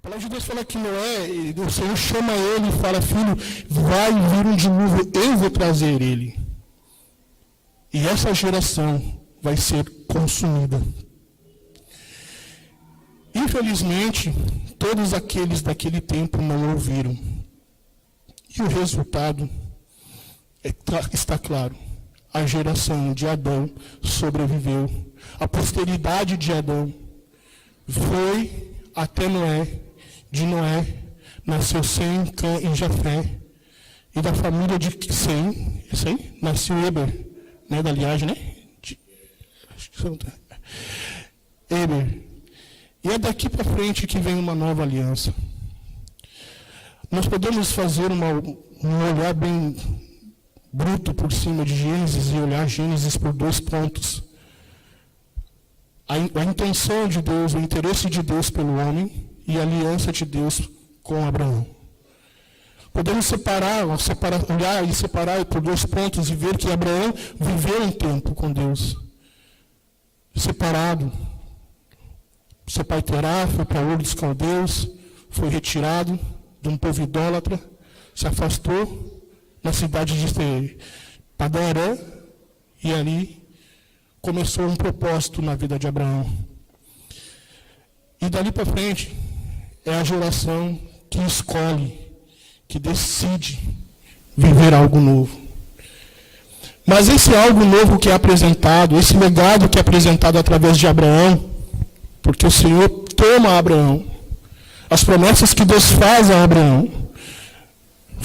palavra de Deus fala que Noé, o Senhor chama ele e fala: filho, vai vir um dilúvio, eu vou trazer ele. E essa geração vai ser consumida. Infelizmente, todos aqueles daquele tempo não ouviram. E o resultado está claro. A geração de Adão sobreviveu. A posteridade de Adão foi até Noé. De Noé nasceu Sem, Cã e Jafé. E da família de Sem, isso aí, nasceu Eber, né, da linhagem, né? Eber. E é daqui para frente que vem uma nova aliança. Nós podemos fazer um olhar bem bruto por cima de Gênesis e olhar Gênesis por 2 pontos. A intenção de Deus, o interesse de Deus pelo homem e a aliança de Deus com Abraão. Podemos olhar e separar por 2 pontos e ver que Abraão viveu um tempo com Deus. Separado. Seu pai Terá foi para Ur dos Caldeus, foi retirado de um povo idólatra, se afastou na cidade de Padã Arã, e ali começou um propósito na vida de Abraão. E dali para frente é a geração que escolhe, que decide viver algo novo. Mas esse algo novo que é apresentado, esse legado que é apresentado através de Abraão, porque o Senhor toma Abraão, as promessas que Deus faz a Abraão: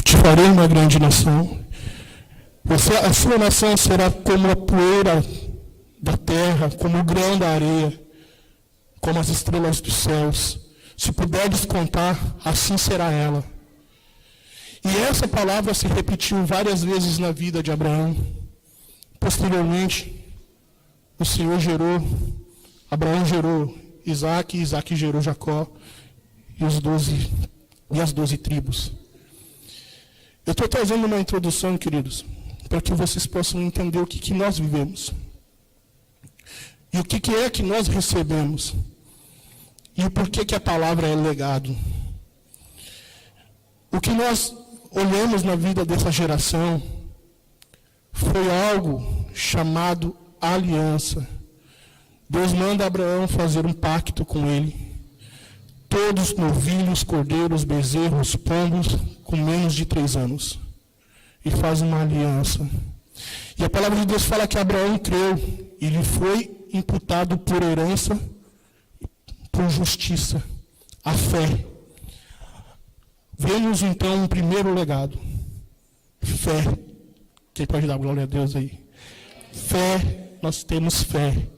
te farei uma grande nação, a sua nação será como a poeira da terra, como o grão da areia, como as estrelas dos céus. Se puderes contar, assim será ela. E essa palavra se repetiu várias vezes na vida de Abraão. Posteriormente, o Senhor Abraão gerou Isaac, e Isaac gerou Jacó e as 12 tribos. Eu estou trazendo uma introdução, queridos, para que vocês possam entender o que nós vivemos. E o que é que nós recebemos. E o porquê que a palavra é legado. O que nós olhamos na vida dessa geração foi algo chamado aliança. Deus manda Abraão fazer um pacto com ele. Todos novilhos, cordeiros, bezerros, pombos, com menos de 3 anos. E faz uma aliança. E a palavra de Deus fala que Abraão creu. E lhe foi imputado por herança, por justiça, a fé. Vemos então um primeiro legado. Fé. Quem pode dar glória a Deus aí? Fé, nós temos fé.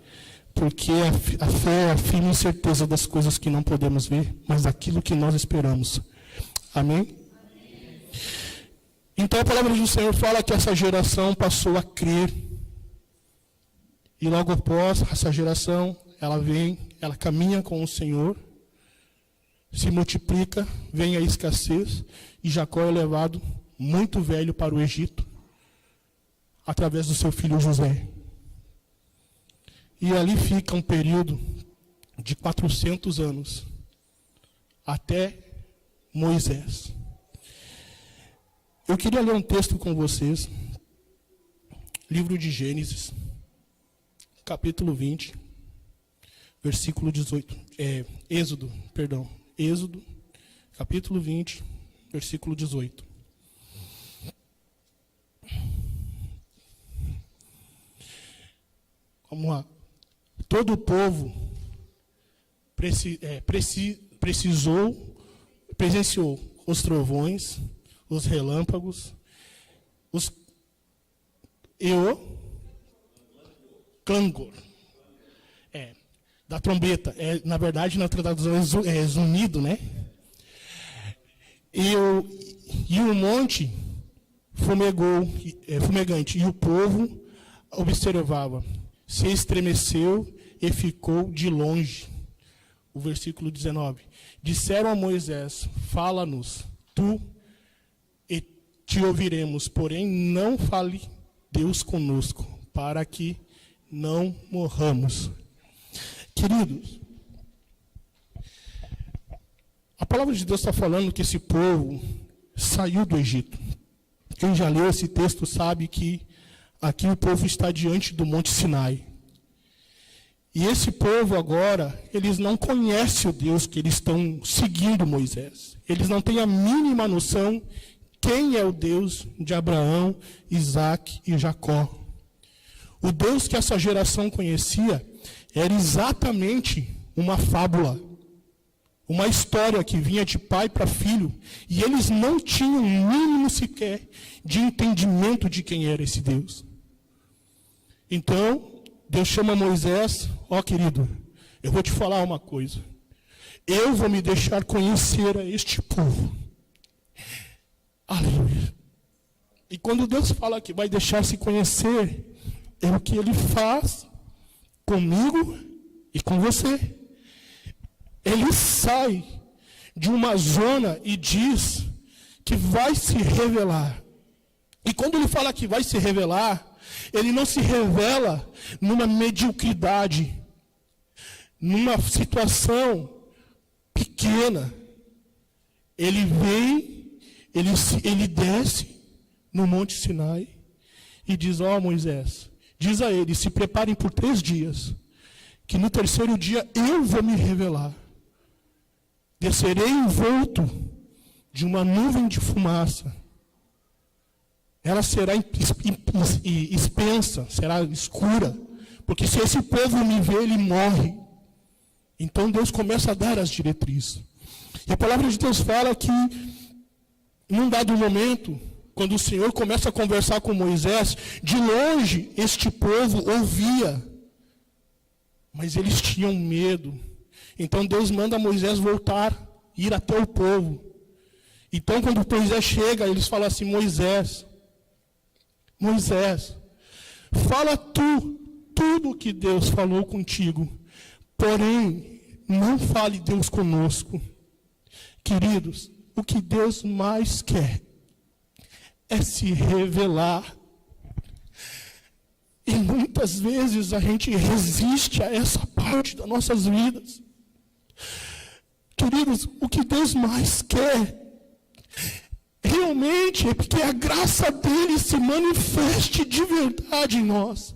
Porque a fé é a firme certeza das coisas que não podemos ver, mas daquilo que nós esperamos. Amém? Então a palavra do Senhor fala que essa geração passou a crer. E logo após essa geração, ela caminha com o Senhor, se multiplica, vem a escassez, e Jacó é levado muito velho para o Egito, através do seu filho José. E ali fica um período de 400 anos, até Moisés. Eu queria ler um texto com vocês, livro de Gênesis, capítulo 20, versículo 18. Êxodo, capítulo 20, versículo 18. Vamos lá. Todo o povo presenciou os trovões, os relâmpagos, e o clangor. Da trombeta. Na verdade, na tradução é zunido, né? E o monte fumegante, e o povo observava, se estremeceu e ficou de longe. O versículo 19. Disseram a Moisés: fala-nos, tu e te ouviremos, porém não fale Deus conosco, para que não morramos. Queridos, A palavra de Deus está falando que esse povo saiu do Egito. Quem já leu esse texto sabe que aqui o povo está diante do Monte Sinai. E esse povo agora, eles não conhecem o Deus que eles estão seguindo, Moisés. Eles não têm a mínima noção quem é o Deus de Abraão, Isaac e Jacó. O Deus que essa geração conhecia era exatamente uma fábula, uma história que vinha de pai para filho, e eles não tinham o mínimo sequer de entendimento de quem era esse Deus. Então, Deus chama Moisés, querido, eu vou te falar uma coisa. Eu vou me deixar conhecer a este povo. Aleluia. E quando Deus fala que vai deixar se conhecer, é o que Ele faz comigo e com você. Ele sai de uma zona e diz que vai se revelar. E quando Ele fala que vai se revelar, Ele não se revela numa mediocridade, numa situação pequena. Ele vem, ele desce no Monte Sinai e diz, Moisés, diz a ele, se preparem por 3 dias, que no 3º dia eu vou me revelar. Descerei envolto de uma nuvem de fumaça. Ela será expensa, será escura, porque se esse povo me ver, ele morre. Então Deus começa a dar as diretrizes. E a palavra de Deus fala que, num dado momento, quando o Senhor começa a conversar com Moisés, de longe este povo ouvia, mas eles tinham medo. Então Deus manda Moisés voltar, ir até o povo. Então quando Moisés chega, eles falam assim, Moisés, fala tudo o que Deus falou contigo, porém, não fale Deus conosco. Queridos, o que Deus mais quer é se revelar. E muitas vezes a gente resiste a essa parte das nossas vidas. Queridos, o que Deus mais quer realmente é que a graça dele se manifeste de verdade em nós.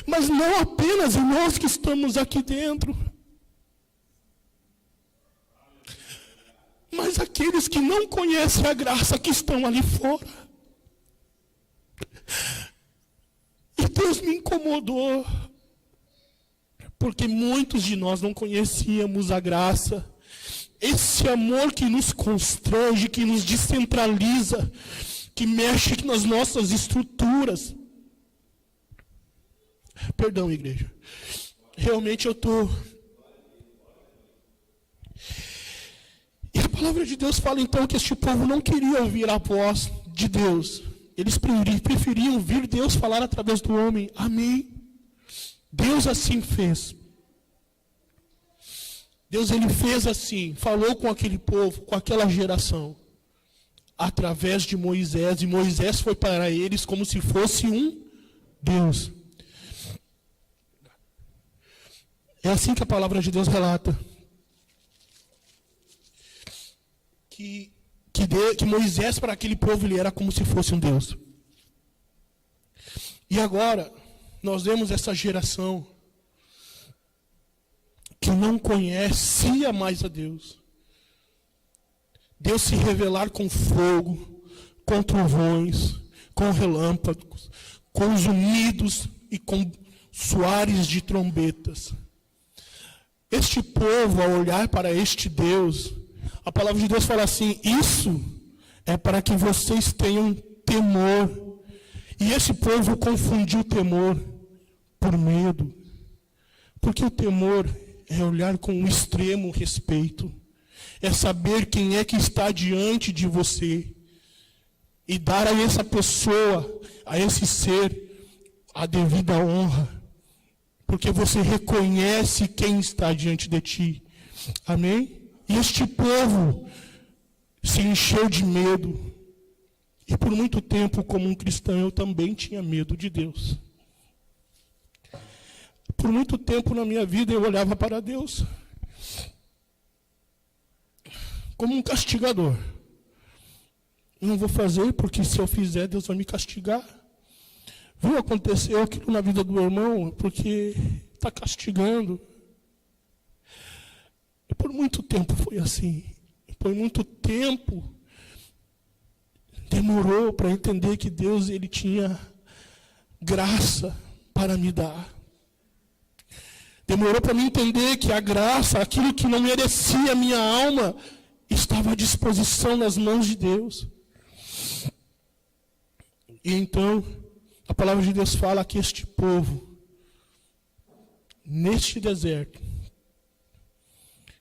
Mas não apenas em nós que estamos aqui dentro, mas aqueles que não conhecem a graça que estão ali fora. E Deus me incomodou, porque muitos de nós não conhecíamos a graça. Esse amor que nos constrange, que nos descentraliza, que mexe nas nossas estruturas. Perdão, igreja. Realmente eu estou... E a palavra de Deus fala então que este povo não queria ouvir a voz de Deus. Eles preferiam ouvir Deus falar através do homem. Amém. Deus assim fez. Deus ele fez assim, falou com aquele povo, com aquela geração, através de Moisés, e Moisés foi para eles como se fosse um Deus. É assim que a palavra de Deus relata. Que Moisés para aquele povo ele era como se fosse um Deus. E agora, nós vemos essa geração que não conhecia mais a Deus. Deus se revelar com fogo, com trovões, com relâmpagos, com zunidos e com soares de trombetas. Este povo, ao olhar para este Deus, a palavra de Deus fala assim, isso é para que vocês tenham temor. E esse povo confundiu temor por medo. Porque o temor é olhar com um extremo respeito. É saber quem é que está diante de você. E dar a essa pessoa, a esse ser, a devida honra. Porque você reconhece quem está diante de ti. Amém? E este povo se encheu de medo. E por muito tempo, como um cristão, eu também tinha medo de Deus. Por muito tempo na minha vida eu olhava para Deus. como um castigador. Eu não vou fazer porque se eu fizer, Deus vai me castigar. Viu acontecer aquilo na vida do irmão porque está castigando. E por muito tempo foi assim. Por muito tempo demorou para entender que Deus ele tinha graça para me dar. Demorou para me entender que a graça, aquilo que não merecia a minha alma, estava à disposição nas mãos de Deus. E então, a palavra de Deus fala que este povo, neste deserto,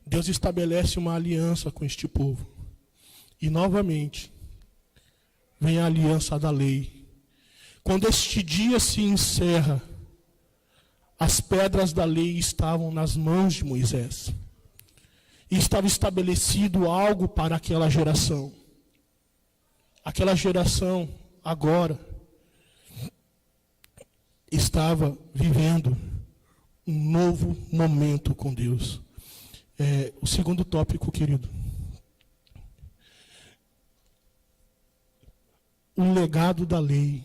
Deus estabelece uma aliança com este povo. E novamente, vem a aliança da lei. Quando este dia se encerra, as pedras da lei estavam nas mãos de Moisés. E estava estabelecido algo para aquela geração. Aquela geração, agora, estava vivendo um novo momento com Deus. O segundo tópico, querido. O legado da lei.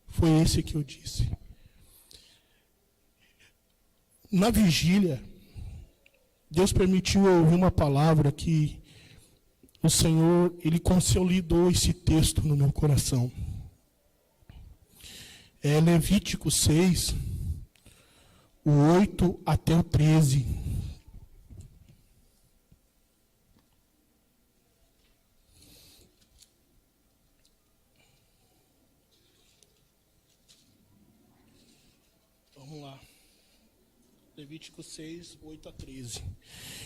Foi esse que eu disse. Na vigília, Deus permitiu eu ouvir uma palavra que o Senhor, Ele consolidou esse texto no meu coração. É Levítico 6, o 8 até o 13. Vamos lá. Levítico 6, 8 a 13.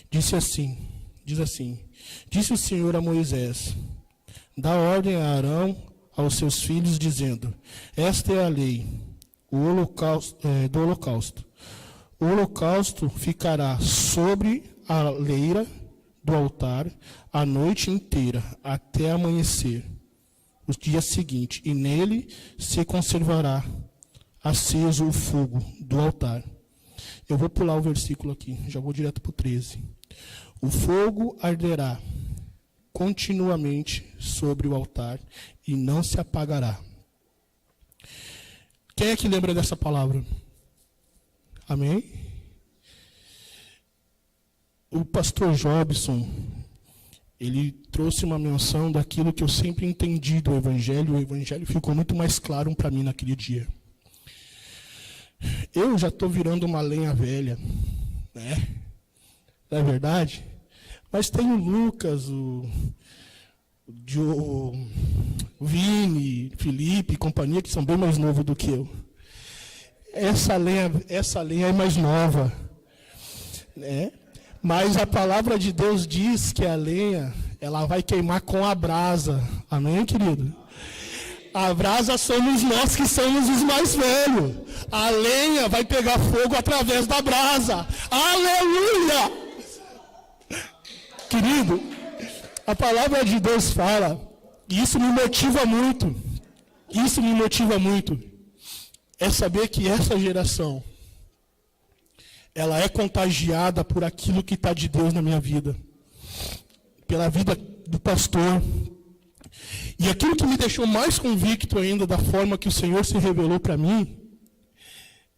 Diz assim, disse o Senhor a Moisés, dá ordem a Arão, aos seus filhos, dizendo, esta é a lei do holocausto. O holocausto ficará sobre a leira do altar a noite inteira, até amanhecer, o dia seguinte, e nele se conservará aceso o fogo do altar. Eu vou pular o versículo aqui, já vou direto para o 13. O fogo arderá continuamente sobre o altar e não se apagará. Quem é que lembra dessa palavra? Amém? O pastor Jobson, ele trouxe uma menção daquilo que eu sempre entendi do Evangelho. O Evangelho ficou muito mais claro para mim naquele dia. Eu já estou virando uma lenha velha, né? Não é verdade? Mas tem o Lucas, o Vini, Felipe e companhia, que são bem mais novos do que eu. Essa lenha é mais nova, né? Mas a palavra de Deus diz que a lenha, ela vai queimar com a brasa. Amém, querido? A brasa somos nós que somos os mais velhos. A lenha vai pegar fogo através da brasa. Aleluia! Querido, a palavra de Deus fala, e isso me motiva muito, é saber que essa geração, ela é contagiada por aquilo que está de Deus na minha vida, pela vida do pastor. E aquilo que me deixou mais convicto ainda da forma que o Senhor se revelou para mim,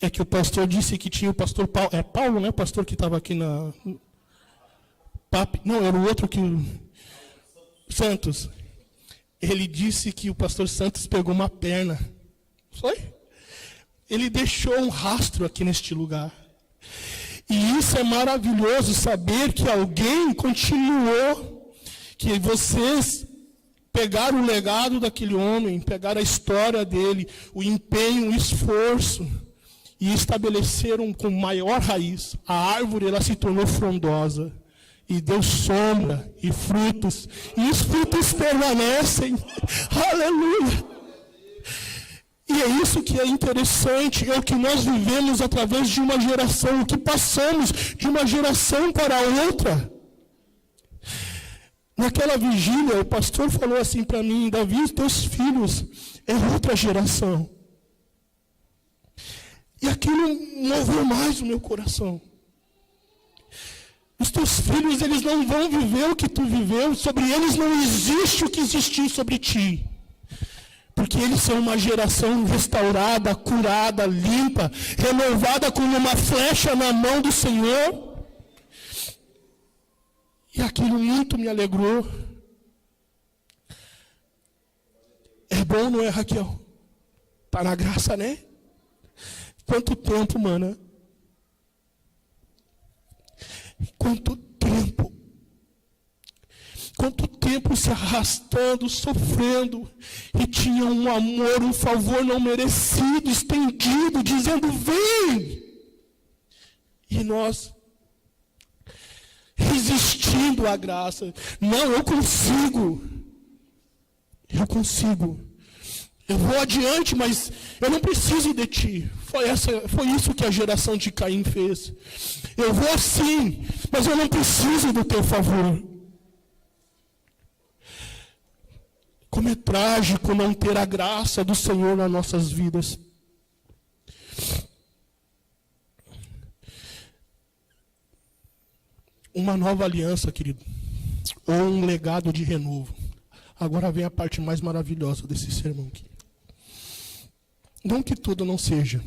é que o pastor disse que tinha o pastor Paulo, Paulo, né, o pastor que estava aqui na... Não, era o outro que... Santos. Ele disse que o pastor Santos pegou uma perna. Foi? Ele deixou um rastro aqui neste lugar. E isso é maravilhoso, saber que alguém continuou, que vocês pegaram o legado daquele homem, pegaram a história dele, o empenho, o esforço, e estabeleceram com maior raiz. A árvore, ela se tornou frondosa. E deu sombra e frutos. E os frutos permanecem. Aleluia. E é isso que é interessante. É o que nós vivemos através de uma geração. O que passamos de uma geração para outra. Naquela vigília, o pastor falou assim para mim, Davi, teus filhos é outra geração. E aquilo moveu mais o meu coração. Os teus filhos, eles não vão viver o que tu viveu, sobre eles não existe o que existiu sobre ti. Porque eles são uma geração restaurada, curada, limpa, renovada como uma flecha na mão do Senhor. E aquilo muito me alegrou. É bom, não é, Raquel? Tá na graça, né? Quanto tempo, mana? Quanto tempo? Quanto tempo se arrastando, sofrendo, e tinha um amor, um favor não merecido, estendido, dizendo, vem! E nós, resistindo à graça, não, eu consigo, eu vou adiante, mas eu não preciso de ti. Foi isso que a geração de Caim fez. Eu vou sim, mas eu não preciso do teu favor. Como é trágico não ter a graça do Senhor nas nossas vidas. Uma nova aliança, querido, ou um legado de renovo. Agora vem a parte mais maravilhosa desse sermão aqui. Não que tudo não seja.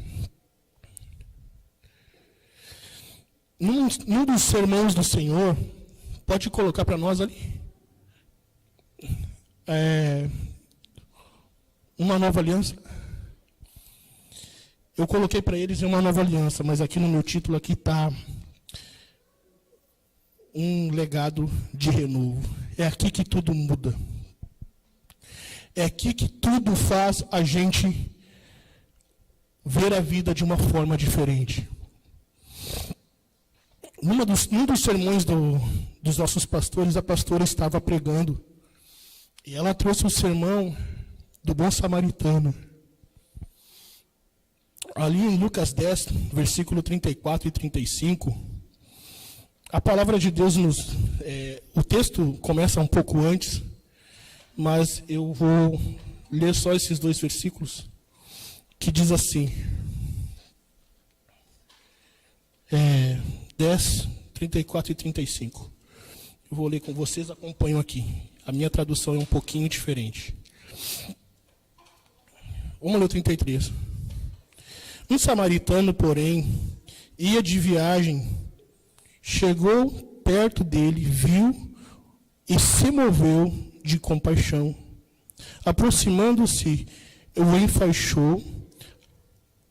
Num dos sermões do Senhor, pode colocar para nós ali, uma nova aliança. Eu coloquei para eles uma nova aliança, mas aqui no meu título aqui está um legado de renovo. É aqui que tudo muda. É aqui que tudo faz a gente ver a vida de uma forma diferente. Num dos sermões dos nossos pastores, a pastora estava pregando. E ela trouxe o sermão do bom samaritano. Ali em Lucas 10, versículo 34 e 35, a palavra de Deus o texto começa um pouco antes, mas eu vou ler só esses 2 versículos, que diz assim, 10, 34 e 35. Eu vou ler com vocês, acompanham aqui. A minha tradução é um pouquinho diferente. Vamos ler o 33. Um samaritano, porém, ia de viagem, chegou perto dele, viu e se moveu de compaixão. Aproximando-se, o enfaixou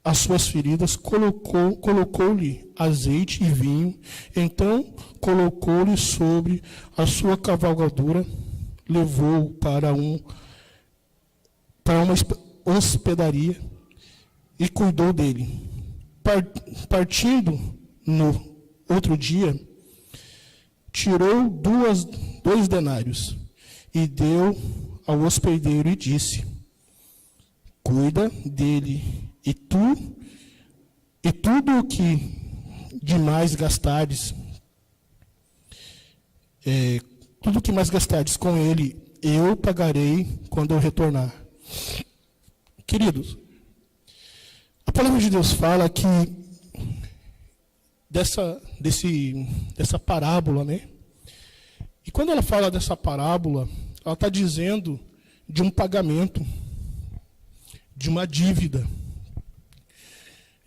as suas feridas, colocou-lhe azeite e vinho, então colocou-lhe sobre a sua cavalgadura, levou-o para uma hospedaria e cuidou dele. Partindo no outro dia, tirou 2 denários e deu ao hospedeiro e disse, cuida dele, e tudo o que demais gastares, tudo o que mais gastares com ele, eu pagarei quando eu retornar. Queridos, a palavra de Deus fala que dessa parábola, né? E quando ela fala dessa parábola, ela está dizendo de um pagamento, de uma dívida,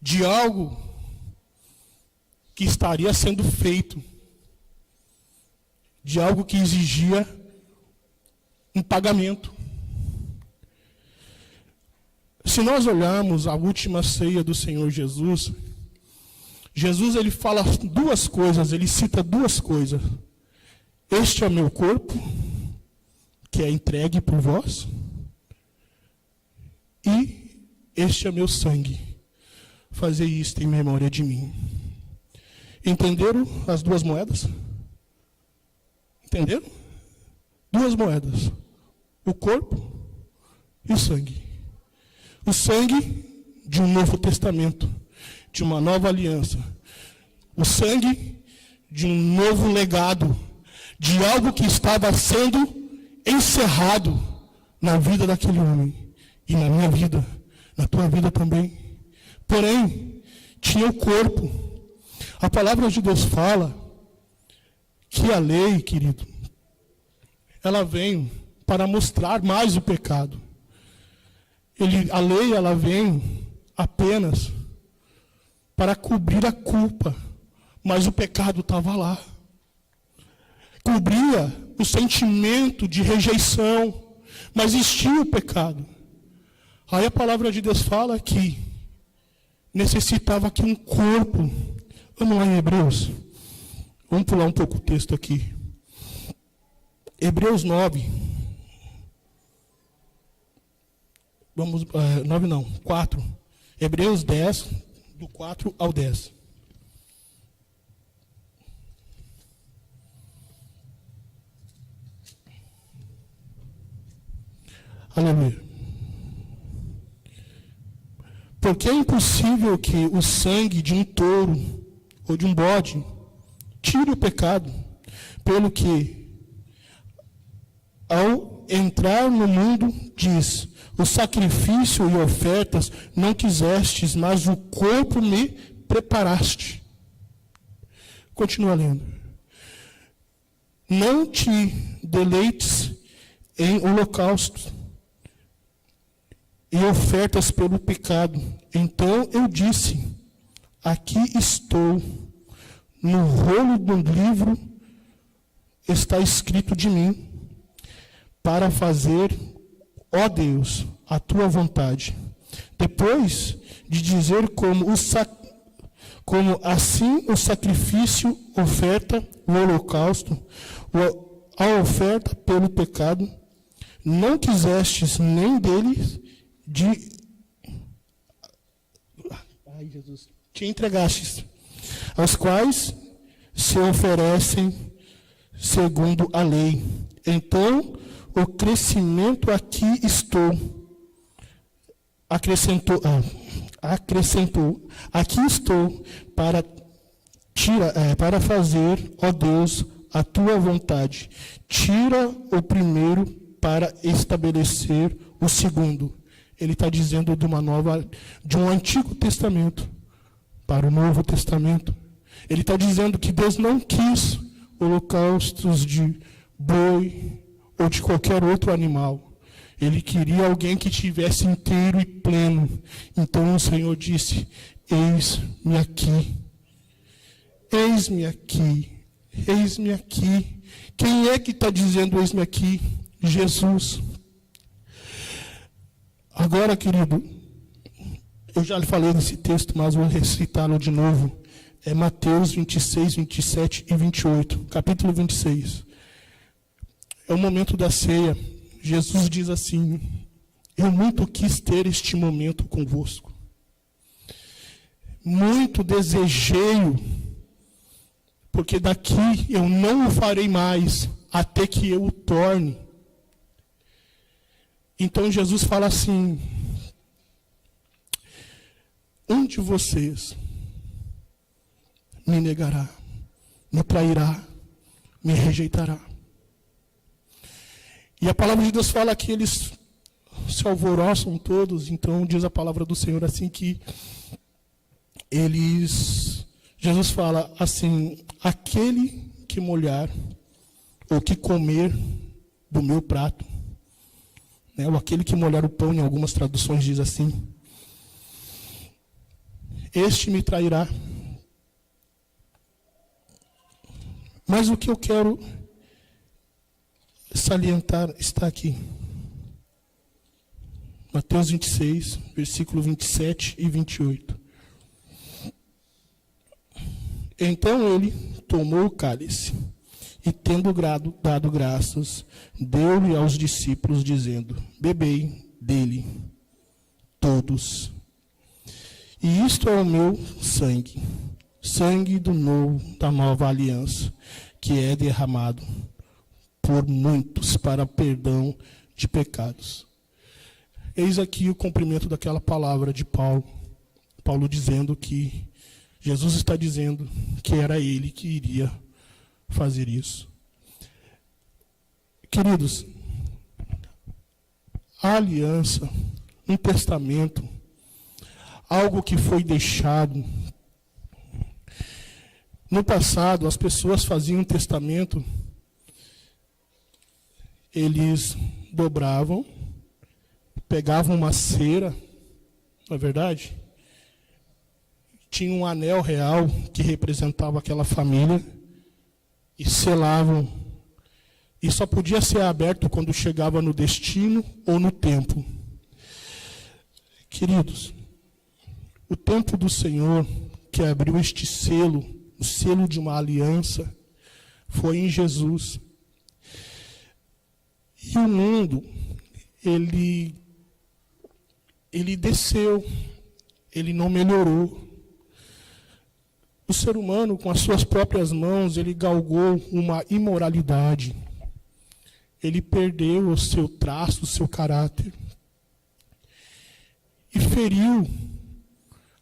de algo que estaria sendo feito, de algo que exigia um pagamento. Se nós olharmos a última ceia do Senhor Jesus, Jesus ele fala 2 coisas, ele cita 2 coisas. Este é o meu corpo, que é entregue por vós, e este é meu sangue. Fazei isto em memória de mim. Entenderam as 2 moedas? Entenderam? 2 moedas. O corpo e o sangue. O sangue de um novo testamento, de uma nova aliança. O sangue de um novo legado, de algo que estava sendo encerrado na vida daquele homem. E na minha vida, na tua vida também. Porém, tinha o corpo. A palavra de Deus fala que a lei, querido, ela vem para mostrar mais o pecado. A lei, ela vem apenas para cobrir a culpa, mas o pecado estava lá. Cobria o sentimento de rejeição, mas existia o pecado. Aí a palavra de Deus fala que necessitava que um corpo. Vamos lá em Hebreus. Vamos pular um pouco o texto aqui. Hebreus 9. 4. Hebreus 10, do 4 ao 10. Aleluia. Porque é impossível que o sangue de um touro ou de um bode tire o pecado, pelo que, ao entrar no mundo, diz: o sacrifício e ofertas não quisestes, mas o corpo me preparaste. Continua lendo. Não te deleites em holocaustos e ofertas pelo pecado. Então eu disse: aqui estou, no rolo do livro está escrito de mim, para fazer, ó Deus, a tua vontade. Depois de dizer como assim o sacrifício, oferta, o holocausto, a oferta pelo pecado, não quisestes nem deles te entregastes, aos quais se oferecem segundo a lei. Então, o crescimento aqui acrescentou, aqui estou para fazer, ó Deus, a tua vontade. Tira o primeiro para estabelecer o segundo. Ele está dizendo de um Antigo Testamento para o Novo Testamento. Ele está dizendo que Deus não quis holocaustos de boi ou de qualquer outro animal. Ele queria alguém que estivesse inteiro e pleno. Então o Senhor disse: eis-me aqui. Eis-me aqui. Eis-me aqui. Quem é que está dizendo eis-me aqui? Jesus. Agora, querido, eu já lhe falei nesse texto, mas vou recitá-lo de novo. É Mateus 26, 27 e 28, capítulo 26. É o momento da ceia. Jesus diz assim: eu muito quis ter este momento convosco. Muito desejei, porque daqui eu não o farei mais, até que eu o torne. Então Jesus fala assim: um de vocês me negará, me trairá, me rejeitará. E a palavra de Deus fala que eles se alvoroçam todos. Então diz a palavra do Senhor assim que Jesus fala assim: aquele que molhar ou que comer do meu prato, né, ou aquele que molhar o pão, em algumas traduções diz assim, este me trairá. Mas o que eu quero salientar está aqui. Mateus 26, versículo 27 e 28. Então ele tomou o cálice e, tendo dado graças, deu-lhe aos discípulos, dizendo: bebei dele todos. E isto é o meu sangue, sangue da nova aliança, que é derramado por muitos para perdão de pecados. Eis aqui o cumprimento daquela palavra de Paulo. Paulo dizendo que Jesus está dizendo que era ele que iria fazer isso. Queridos, a aliança, um testamento, algo que foi deixado, No passado, as pessoas faziam um testamento, eles dobravam, pegavam uma cera, não é verdade? Tinha um anel real que representava aquela família e selavam. E só podia ser aberto quando chegava no destino ou no tempo. Queridos, o tempo do Senhor que abriu este selo, o selo de uma aliança, foi em Jesus. E o mundo, ele desceu, ele não melhorou. O ser humano, com as suas próprias mãos, ele galgou uma imoralidade. Ele perdeu o seu traço, o seu caráter. E feriu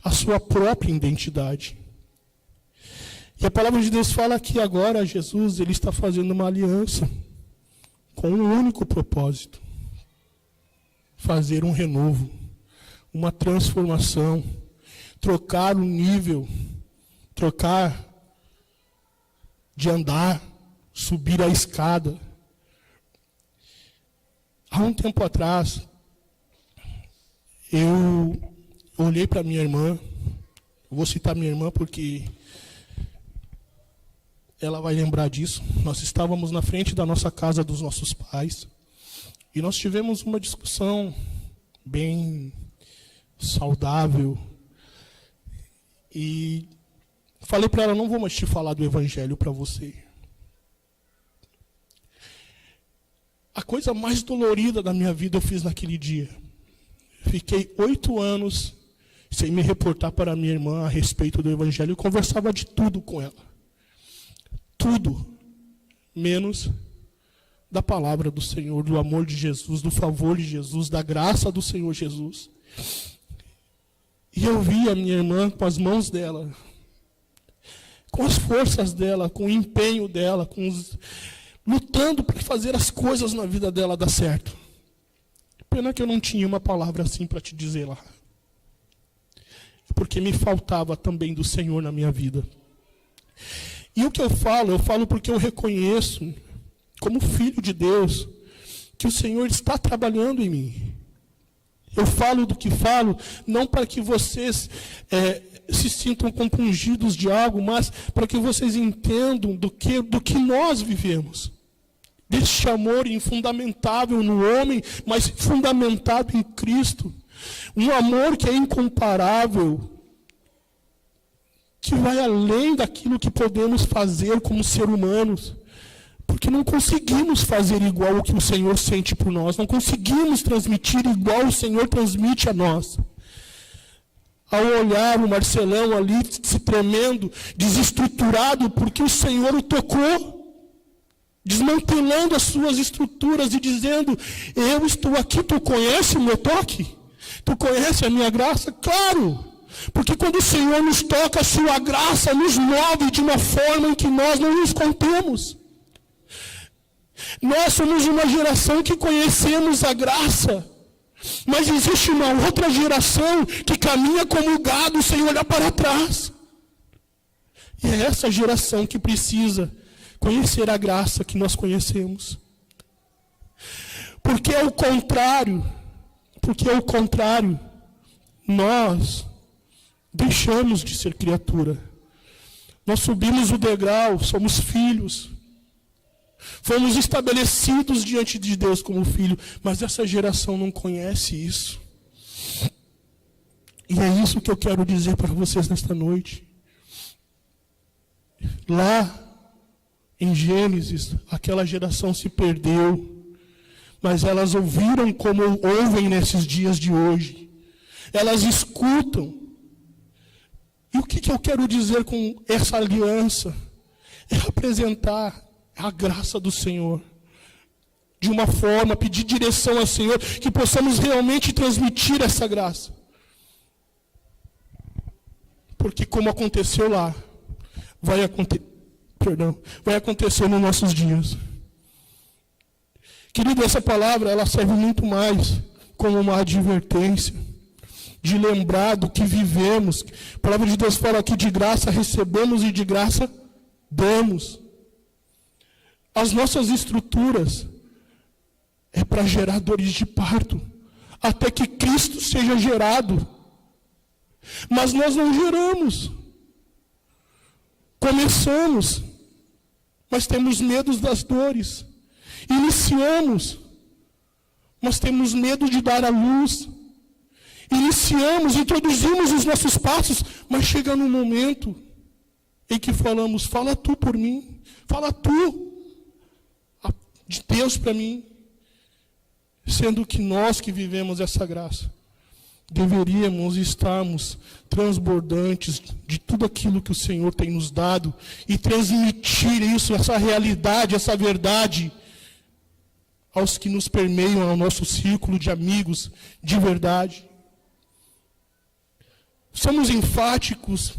a sua própria identidade. E a palavra de Deus fala que agora Jesus ele está fazendo uma aliança com um único propósito: fazer um renovo, uma transformação, trocar o nível, trocar de andar, subir a escada. Há um tempo atrás, eu olhei para minha irmã, vou citar minha irmã porque ela vai lembrar disso. Nós estávamos na frente da nossa casa dos nossos pais e nós tivemos uma discussão bem saudável. E falei para ela: não vou mais te falar do evangelho para você. A coisa mais dolorida da minha vida eu fiz naquele dia. Fiquei 8 anos sem me reportar para minha irmã a respeito do evangelho. Eu conversava de tudo com ela. Tudo, menos da palavra do Senhor, do amor de Jesus, do favor de Jesus, da graça do Senhor Jesus. E eu vi a minha irmã com as mãos dela, com as forças dela, com o empenho dela, lutando para fazer as coisas na vida dela dar certo. Pena que eu não tinha uma palavra assim para te dizer lá. Porque me faltava também do Senhor na minha vida. E o que eu falo porque eu reconheço, como filho de Deus, que o Senhor está trabalhando em mim. Eu falo do que falo, não para que vocês se sintam compungidos de algo, mas para que vocês entendam do que nós vivemos. Deste amor infundamentável no homem, mas fundamentado em Cristo. Um amor que é incomparável, que vai além daquilo que podemos fazer como seres humanos. Porque não conseguimos fazer igual o que o Senhor sente por nós. Não conseguimos transmitir igual o Senhor transmite a nós. Ao olhar o Marcelão ali se tremendo, desestruturado, porque o Senhor o tocou, desmantelando as suas estruturas e dizendo: eu estou aqui, tu conhece o meu toque? Tu conhece a minha graça? Claro! Porque quando o Senhor nos toca, a sua graça nos move de uma forma em que nós não nos contemos. Nós somos uma geração que conhecemos a graça, mas existe uma outra geração que caminha como gado sem olhar para trás. E é essa geração que precisa conhecer a graça que nós conhecemos. Porque ao contrário, nós deixamos de ser criatura. Nós subimos o degrau, somos filhos. Fomos estabelecidos diante de Deus como filho, mas essa geração não conhece isso. E é isso que eu quero dizer para vocês nesta noite. Lá em Gênesis, aquela geração se perdeu, mas elas ouviram como ouvem nesses dias de hoje. Elas escutam. E o que eu quero dizer com essa aliança? É apresentar a graça do Senhor. De uma forma, pedir direção ao Senhor, que possamos realmente transmitir essa graça. Porque como aconteceu lá, vai acontecer nos nossos dias. Querido, essa palavra, ela serve muito mais como uma advertência, de lembrar do que vivemos. A palavra de Deus fala aqui: de graça recebemos e de graça damos. As nossas estruturas é para gerar dores de parto, até que Cristo seja gerado. Mas nós não geramos. Começamos, mas temos medo das dores. Iniciamos, mas temos medo de dar a luz. Iniciamos, introduzimos os nossos passos, mas chega num momento em que falamos, fala tu por mim, fala tu de Deus para mim. Sendo que nós que vivemos essa graça, deveríamos estarmos transbordantes de tudo aquilo que o Senhor tem nos dado e transmitir isso, essa realidade, essa verdade aos que nos permeiam ao nosso círculo de amigos de verdade. Somos enfáticos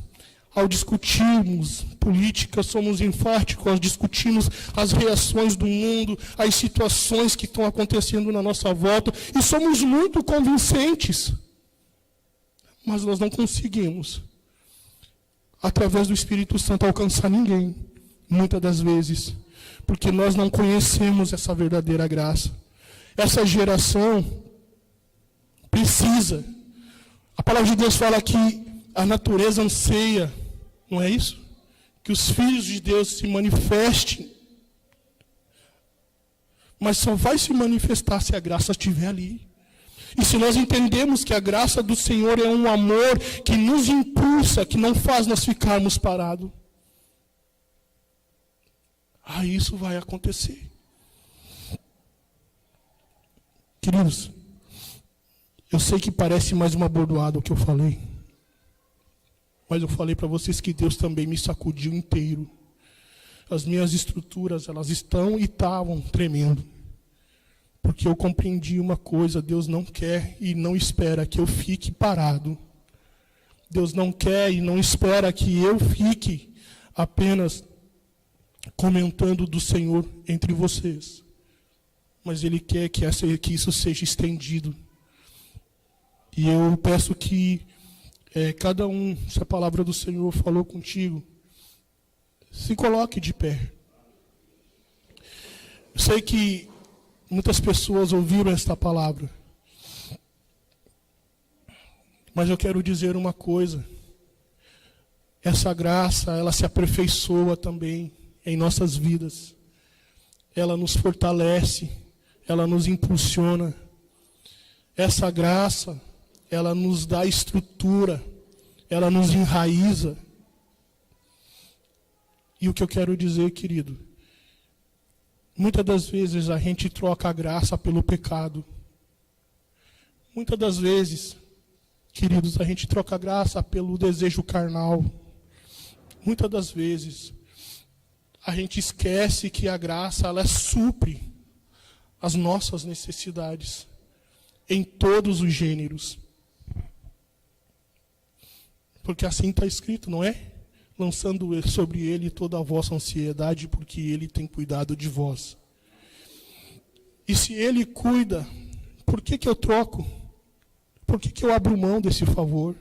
ao discutirmos política, somos enfáticos ao discutirmos as reações do mundo, as situações que estão acontecendo na nossa volta, e somos muito convincentes. Mas nós não conseguimos, através do Espírito Santo, alcançar ninguém, muitas das vezes, porque nós não conhecemos essa verdadeira graça. Essa geração precisa. A palavra de Deus fala que a natureza anseia, não é isso? Que os filhos de Deus se manifestem. Mas só vai se manifestar se a graça estiver ali. E se nós entendemos que a graça do Senhor é um amor que nos impulsa, que não faz nós ficarmos parados, aí isso vai acontecer. Queridos, eu sei que parece mais uma bordoada o que eu falei, mas eu falei para vocês que Deus também me sacudiu inteiro. As minhas estruturas, elas estão e estavam tremendo. Porque eu compreendi uma coisa, Deus não quer e não espera que eu fique parado. Deus não quer e não espera que eu fique apenas comentando do Senhor entre vocês. Mas Ele quer que isso seja estendido. E eu peço que cada um, se a palavra do Senhor falou contigo, se coloque de pé. Eu sei que muitas pessoas ouviram esta palavra. Mas eu quero dizer uma coisa. Essa graça, ela se aperfeiçoa também em nossas vidas. Ela nos fortalece, ela nos impulsiona. Essa graça, ela nos dá estrutura, ela nos enraiza. E o que eu quero dizer, querido, muitas das vezes a gente troca a graça pelo pecado. Muitas das vezes, queridos, a gente troca a graça pelo desejo carnal. Muitas das vezes, a gente esquece que a graça, ela supre as nossas necessidades em todos os gêneros. Porque assim está escrito, não é? Lançando sobre ele toda a vossa ansiedade, porque ele tem cuidado de vós. E se ele cuida, por que eu troco? Por que eu abro mão desse favor?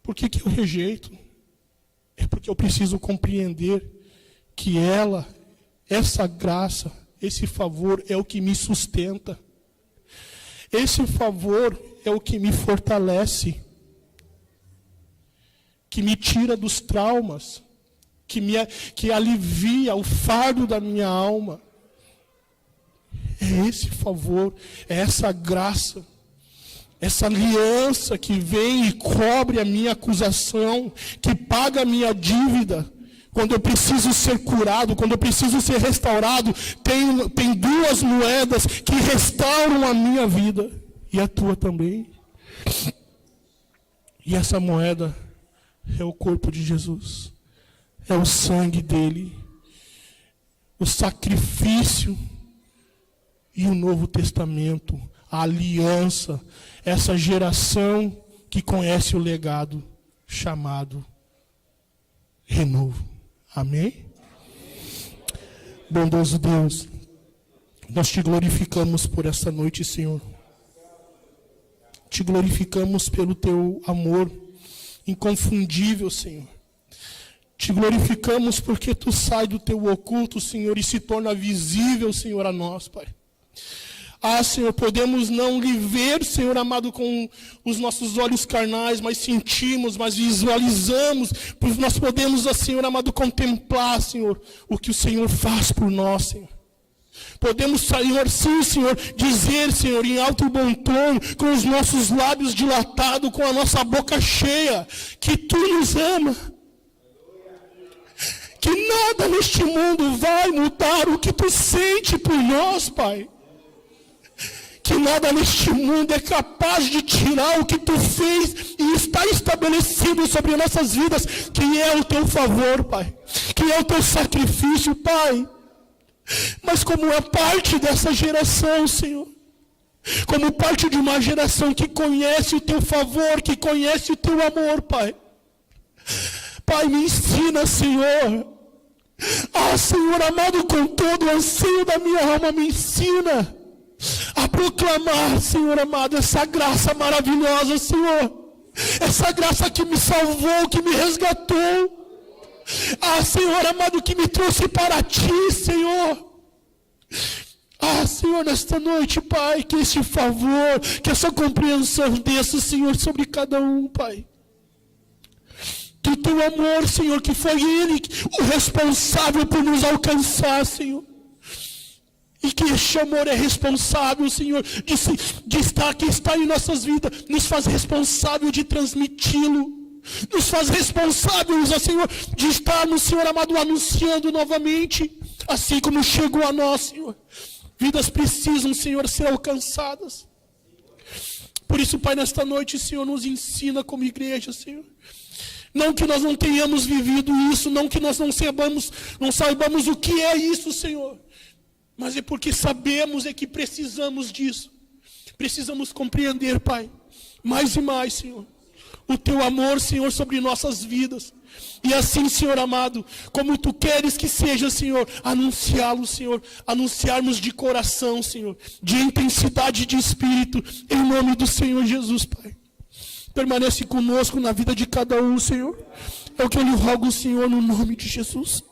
Por que eu rejeito? É porque eu preciso compreender que essa graça, esse favor é o que me sustenta. Esse favor é o que me fortalece, que me tira dos traumas, que alivia o fardo da minha alma. É esse favor, é essa graça, essa aliança que vem e cobre a minha acusação, que paga a minha dívida. Quando eu preciso ser curado, quando eu preciso ser restaurado, tem duas moedas que restauram a minha vida, e a tua também. E essa moeda é o corpo de Jesus, é o sangue dele, o sacrifício e o Novo Testamento, a aliança, essa geração que conhece o legado chamado renovo. Amém? Bondoso Deus, nós te glorificamos por essa noite, Senhor. Te glorificamos pelo teu amor inconfundível, Senhor. Te glorificamos porque Tu sai do Teu oculto, Senhor, e se torna visível, Senhor, a nós, Pai. Senhor, podemos não lhe ver, Senhor amado, com os nossos olhos carnais, mas sentimos, mas visualizamos, pois nós podemos, Senhor amado, contemplar, Senhor, o que o Senhor faz por nós, Senhor. Podemos, Senhor, sim, Senhor, dizer, Senhor, em alto e bom tom, com os nossos lábios dilatados, com a nossa boca cheia, que Tu nos ama. Que nada neste mundo vai mudar o que Tu sente por nós, Pai. Que nada neste mundo é capaz de tirar o que Tu fez e está estabelecido sobre nossas vidas, que é o Teu favor, Pai. Que é o Teu sacrifício, Pai. Mas como é parte dessa geração, Senhor, como parte de uma geração que conhece o Teu favor, que conhece o Teu amor, Pai. Pai, me ensina, Senhor. Senhor amado, com todo o anseio da minha alma, me ensina a proclamar, Senhor amado, essa graça maravilhosa, Senhor. Essa graça que me salvou, que me resgatou. Senhor amado, que me trouxe para Ti, Senhor. Senhor, nesta noite, Pai, que esse favor, que essa compreensão desça, Senhor, sobre cada um, Pai. Que o Teu amor, Senhor, que foi Ele o responsável por nos alcançar, Senhor. E que este amor é responsável, Senhor, de estar aqui, está em nossas vidas, nos faz responsável de transmiti-lo. Nos faz responsáveis, Senhor, de estarmos, Senhor amado, anunciando novamente, assim como chegou a nós, Senhor. Vidas precisam, Senhor, ser alcançadas. Por isso, Pai, nesta noite, Senhor, nos ensina como igreja, Senhor. Não que nós não tenhamos vivido isso, não que nós não saibamos o que é isso, Senhor. Mas é porque sabemos que precisamos disso. Precisamos compreender, Pai, mais e mais, Senhor, o Teu amor, Senhor, sobre nossas vidas. E assim, Senhor amado, como Tu queres que seja, Senhor, anunciá-lo, Senhor, anunciarmos de coração, Senhor, de intensidade de espírito, em nome do Senhor Jesus, Pai. Permanece conosco na vida de cada um, Senhor. É o que eu lhe rogo, Senhor, no nome de Jesus.